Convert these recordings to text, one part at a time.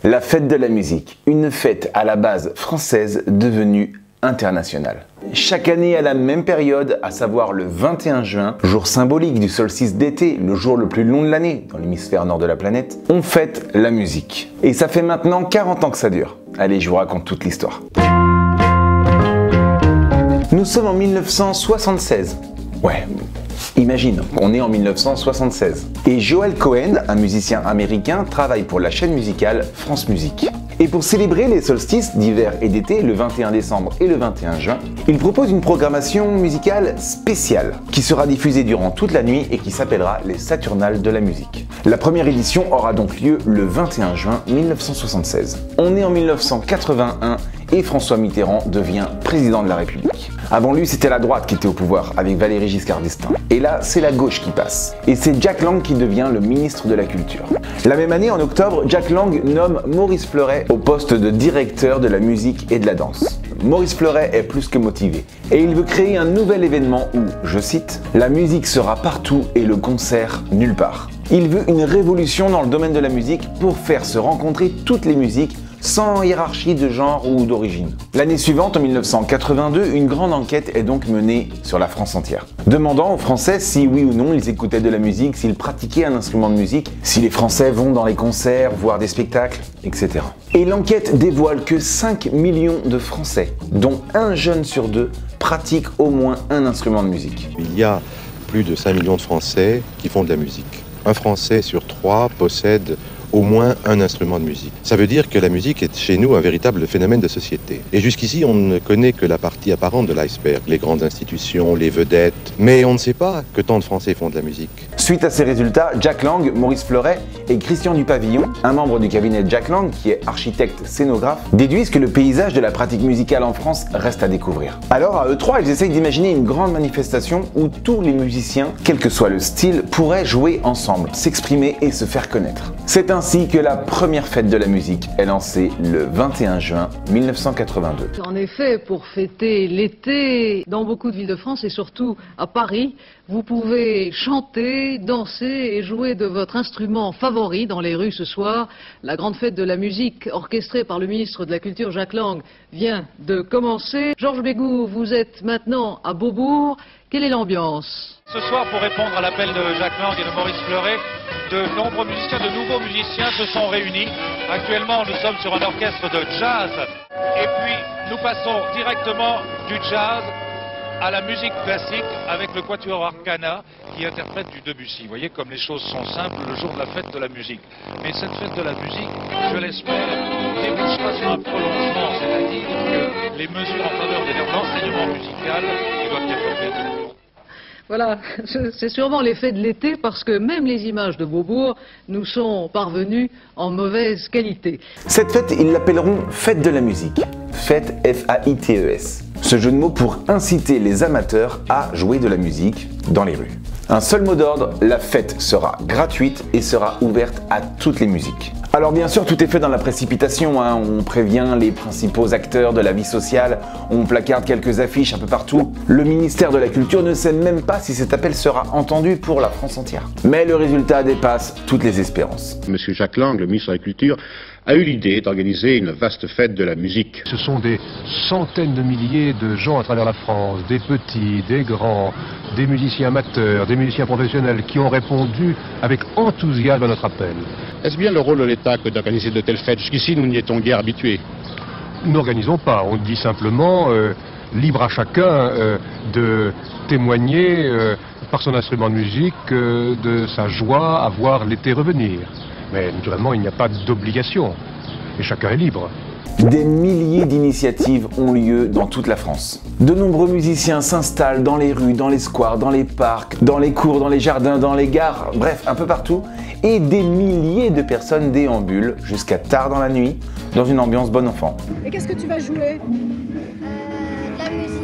La fête de la musique, une fête à la base française devenue internationale. Chaque année à la même période, à savoir le 21 juin, jour symbolique du solstice d'été, le jour le plus long de l'année dans l'hémisphère nord de la planète, on fête la musique. Et ça fait maintenant 40 ans que ça dure. Allez, je vous raconte toute l'histoire. Nous sommes en 1976. Ouais, imagine, on est en 1976. Et Joel Cohen, un musicien américain, travaille pour la chaîne musicale France Musique. Et pour célébrer les solstices d'hiver et d'été, le 21 décembre et le 21 juin, il propose une programmation musicale spéciale qui sera diffusée durant toute la nuit et qui s'appellera les Saturnales de la musique. La première édition aura donc lieu le 21 juin 1976. On est en 1981 et François Mitterrand devient président de la République. Avant lui, c'était la droite qui était au pouvoir avec Valéry Giscard d'Estaing. Et là, c'est la gauche qui passe. Et c'est Jack Lang qui devient le ministre de la Culture. La même année, en octobre, Jack Lang nomme Maurice Fleuret au poste de directeur de la musique et de la danse. Maurice Fleuret est plus que motivé et il veut créer un nouvel événement où, je cite, « la musique sera partout et le concert nulle part ». Il veut une révolution dans le domaine de la musique pour faire se rencontrer toutes les musiques sans hiérarchie de genre ou d'origine. L'année suivante, en 1982, une grande enquête est donc menée sur la France entière, demandant aux Français si oui ou non ils écoutaient de la musique, s'ils pratiquaient un instrument de musique, si les Français vont dans les concerts, voir des spectacles, etc. Et l'enquête dévoile que 5 millions de Français, dont un jeune sur deux, pratiquent au moins un instrument de musique. Il y a plus de 5 millions de Français qui font de la musique. Un Français sur 3 possède au moins un instrument de musique. Ça veut dire que la musique est chez nous un véritable phénomène de société. Et jusqu'ici, on ne connaît que la partie apparente de l'iceberg, les grandes institutions, les vedettes, mais on ne sait pas que tant de Français font de la musique. Suite à ces résultats, Jack Lang, Maurice Fleuret et Christian Dupavillon, un membre du cabinet de Jack Lang qui est architecte scénographe, déduisent que le paysage de la pratique musicale en France reste à découvrir. Alors à eux trois, ils essayent d'imaginer une grande manifestation où tous les musiciens, quel que soit le style, pourraient jouer ensemble, s'exprimer et se faire connaître. C'est ainsi que la première fête de la musique est lancée le 21 juin 1982. En effet, pour fêter l'été, dans beaucoup de villes de France et surtout à Paris, vous pouvez chanter, danser et jouer de votre instrument favori dans les rues ce soir. La grande fête de la musique orchestrée par le ministre de la Culture Jack Lang vient de commencer. Georges Bégout, vous êtes maintenant à Beaubourg. Quelle est l'ambiance ? Ce soir, pour répondre à l'appel de Jack Lang et de Maurice Fleuret, de nombreux musiciens, de nouveaux musiciens se sont réunis. Actuellement, nous sommes sur un orchestre de jazz. Et puis, nous passons directement du jazz à la musique classique avec le Quatuor Arcana qui interprète du Debussy. Vous voyez comme les choses sont simples le jour de la fête de la musique. Mais cette fête de la musique, je l'espère, débouchera sur un prolongement, c'est-à-dire que les mesures en faveur de l'enseignement musical qui doivent être faites. Voilà, c'est sûrement l'effet de l'été parce que même les images de Beaubourg nous sont parvenues en mauvaise qualité. Cette fête, ils l'appelleront Fête de la musique. Fête F-A-I-T-E-S. Ce jeu de mots pour inciter les amateurs à jouer de la musique dans les rues. Un seul mot d'ordre, la fête sera gratuite et sera ouverte à toutes les musiques. Alors bien sûr, tout est fait dans la précipitation, hein. On prévient les principaux acteurs de la vie sociale, on placarde quelques affiches un peu partout. Le ministère de la Culture ne sait même pas si cet appel sera entendu pour la France entière. Mais le résultat dépasse toutes les espérances. Monsieur Jack Lang, le ministre de la Culture, a eu l'idée d'organiser une vaste fête de la musique. Ce sont des centaines de milliers de gens à travers la France, des petits, des grands, des musiciens amateurs, des musiciens professionnels qui ont répondu avec enthousiasme à notre appel. Est-ce bien le rôle de l'État que d'organiser de telles fêtes? Jusqu'ici, nous n'y étions guère habitués. Nous n'organisons pas, on dit simplement libre à chacun de témoigner par son instrument de musique de sa joie à voir l'été revenir. Mais naturellement, il n'y a pas d'obligation et chacun est libre. Des milliers d'initiatives ont lieu dans toute la France. De nombreux musiciens s'installent dans les rues, dans les squares, dans les parcs, dans les cours, dans les jardins, dans les gares, bref, un peu partout. Et des milliers de personnes déambulent jusqu'à tard dans la nuit dans une ambiance bon enfant. Et qu'est-ce que tu vas jouer ? La musique.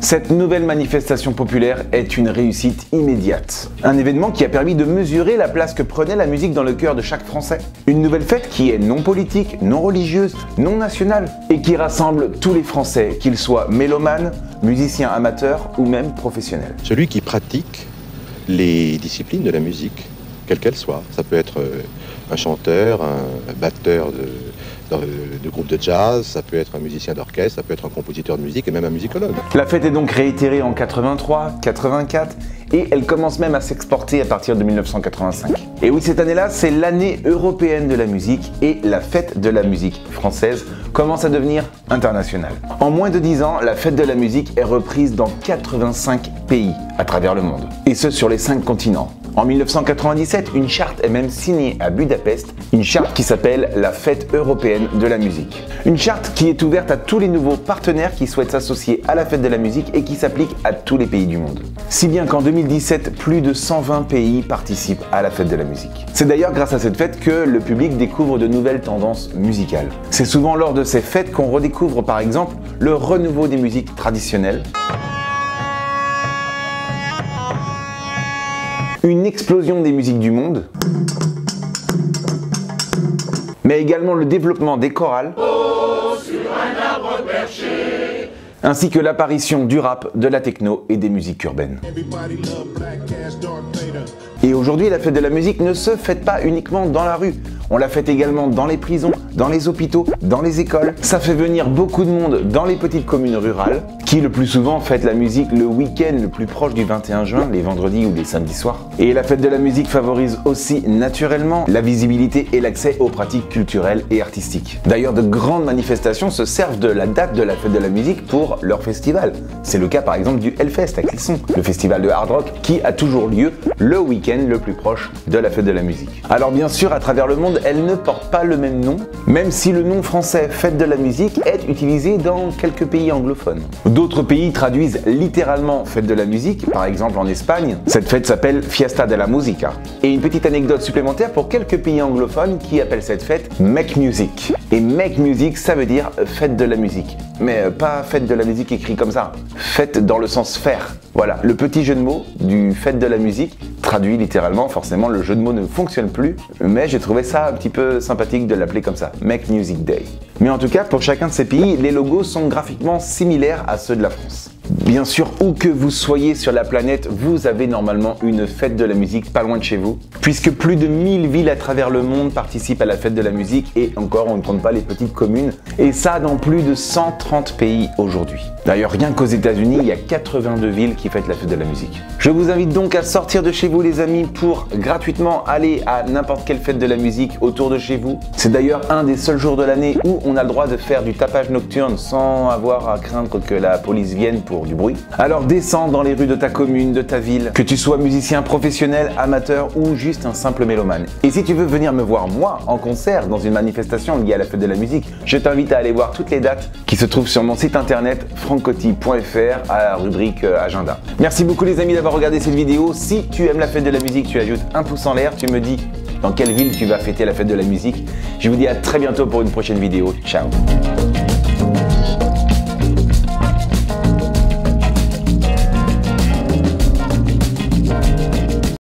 Cette nouvelle manifestation populaire est une réussite immédiate. Un événement qui a permis de mesurer la place que prenait la musique dans le cœur de chaque Français. Une nouvelle fête qui est non politique, non religieuse, non nationale et qui rassemble tous les Français, qu'ils soient mélomanes, musiciens amateurs ou même professionnels. Celui qui pratique les disciplines de la musique quelle qu'elle soit. Ça peut être un chanteur, un batteur de groupe de jazz, ça peut être un musicien d'orchestre, ça peut être un compositeur de musique et même un musicologue. La fête est donc réitérée en 83, 84 et elle commence même à s'exporter à partir de 1985. Et oui, cette année-là, c'est l'année européenne de la musique et la fête de la musique française commence à devenir internationale. En moins de 10 ans, la fête de la musique est reprise dans 85 pays à travers le monde, et ce sur les 5 continents. En 1997, une charte est même signée à Budapest, une charte qui s'appelle la Fête européenne de la musique. Une charte qui est ouverte à tous les nouveaux partenaires qui souhaitent s'associer à la Fête de la musique et qui s'applique à tous les pays du monde. Si bien qu'en 2017, plus de 120 pays participent à la Fête de la musique. C'est d'ailleurs grâce à cette fête que le public découvre de nouvelles tendances musicales. C'est souvent lors de ces fêtes qu'on redécouvre par exemple le renouveau des musiques traditionnelles, une explosion des musiques du monde, mais également le développement des chorales, ainsi que l'apparition du rap, de la techno et des musiques urbaines. Et aujourd'hui, la fête de la musique ne se fête pas uniquement dans la rue. On la fête également dans les prisons, dans les hôpitaux, dans les écoles. Ça fait venir beaucoup de monde dans les petites communes rurales qui le plus souvent fêtent la musique le week-end le plus proche du 21 juin, les vendredis ou les samedis soirs. Et la fête de la musique favorise aussi naturellement la visibilité et l'accès aux pratiques culturelles et artistiques. D'ailleurs, de grandes manifestations se servent de la date de la fête de la musique pour leur festival. C'est le cas par exemple du Hellfest à Clisson, le festival de hard rock qui a toujours lieu le week-end le plus proche de la fête de la musique. Alors bien sûr, à travers le monde, elle ne porte pas le même nom, même si le nom français fête de la musique est utilisé dans quelques pays anglophones. D'autres pays traduisent littéralement fête de la musique, par exemple en Espagne, cette fête s'appelle Fiesta de la Musica. Et une petite anecdote supplémentaire pour quelques pays anglophones qui appellent cette fête Make Music. Et Make Music, ça veut dire fête de la musique. Mais pas fête de la musique écrit comme ça, fête dans le sens faire. Voilà, le petit jeu de mots du fête de la musique, traduit littéralement, forcément le jeu de mots ne fonctionne plus, mais j'ai trouvé ça un petit peu sympathique de l'appeler comme ça, Make Music Day. Mais en tout cas, pour chacun de ces pays, les logos sont graphiquement similaires à ceux de la France. Bien sûr, où que vous soyez sur la planète, vous avez normalement une fête de la musique pas loin de chez vous, puisque plus de 1000 villes à travers le monde participent à la fête de la musique, et encore on ne compte pas les petites communes, et ça dans plus de 130 pays aujourd'hui. D'ailleurs, rien qu'aux États-Unis, il y a 82 villes qui fêtent la fête de la musique. Je vous invite donc à sortir de chez vous les amis pour gratuitement aller à n'importe quelle fête de la musique autour de chez vous. C'est d'ailleurs un des seuls jours de l'année où on a le droit de faire du tapage nocturne sans avoir à craindre que la police vienne pour du bruit. Alors descends dans les rues de ta commune, de ta ville, que tu sois musicien professionnel, amateur ou juste un simple mélomane. Et si tu veux venir me voir moi en concert dans une manifestation liée à la fête de la musique, je t'invite à aller voir toutes les dates qui se trouvent sur mon site internet franccoty.fr à la rubrique agenda. Merci beaucoup les amis d'avoir regardé cette vidéo. Si tu aimes la fête de la musique, tu ajoutes un pouce en l'air, tu me dis dans quelle ville tu vas fêter la fête de la musique. Je vous dis à très bientôt pour une prochaine vidéo. Ciao.